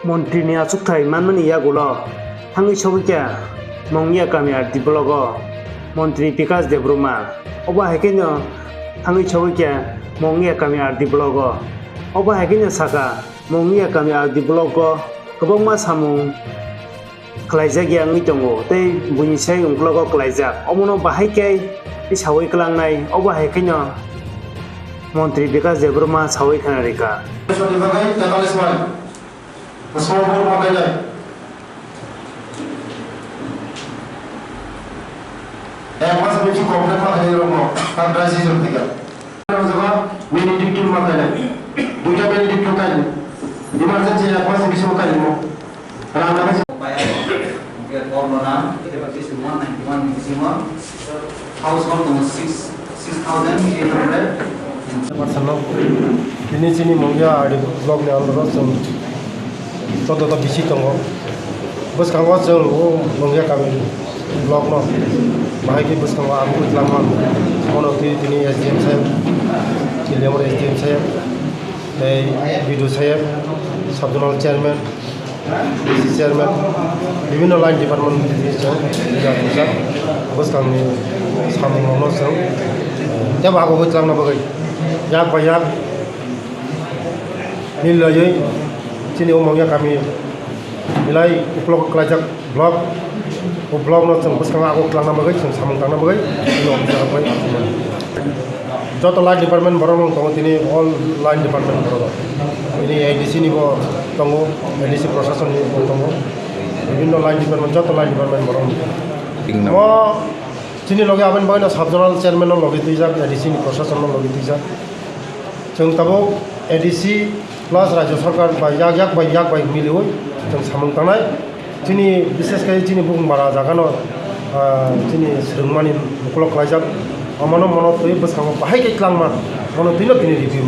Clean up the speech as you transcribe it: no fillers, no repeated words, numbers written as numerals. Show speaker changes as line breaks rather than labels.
Montri ni asuk thai manmani ya gulo hangi chobikya mongya kamya diblogo Montri Vikas Debruma oba hekenyo hangi chobikya mongya kamya diblogo oba hekenyo saka mongya kamya diblogo kobongma samung klaijak yang itongo tei buni sai ungklogo klaijak omono bahaikai i sawai klangnai oba hekenyo Montri Vikas Debruma sawai khanarika
Mas benci komplek mak dari rumah, kan rasi tiga. Zaman Benedictine makanya, dunia Benedictine kan, di mana saja mas bisa makan ilmu. Anak-anak
upaya get ordonan kita semua 91 maximum household nomor 6,800
Personal ini sini mungkin ada blog ni alur seng contoh bisi tunggu bos kangwa seng mungkin kami blog no bahagi bos kangwa aku selama mono ini SDM saya cilemor SDM saya video saya subjunal chairman DC chairman বিভিন্ন line department bisa bos kami sama mono seng tiap aku bilang nak bagai yak banyak nilai sini umumnya kami nilai uplok kelajak blog no seng bos kang aku kelang nama bagai seng samung tang nama bagai ini om jarak bagai joto line department borong tong ini all line department borong ini ADC ni bo tongo ADC prosesan ni bo tongo বিভিন্ন line department joto line department borong mo sini logi aben bagai na subjonal chairman no logi tijak ADC ni prosesan no logi tijak जों तबो ADC plus राज्य सरकार yak bai मिलिवै जों सामung थानाय जोंनि बिसेसकै जोंनि बुहुमबारा जागानो जोंनि सोलोंमानि मुखुलक लाइजाब अमानो मनो तै बसखाङो बाहाय कै क्लांमा मनो तैनो दिनै रिभिउ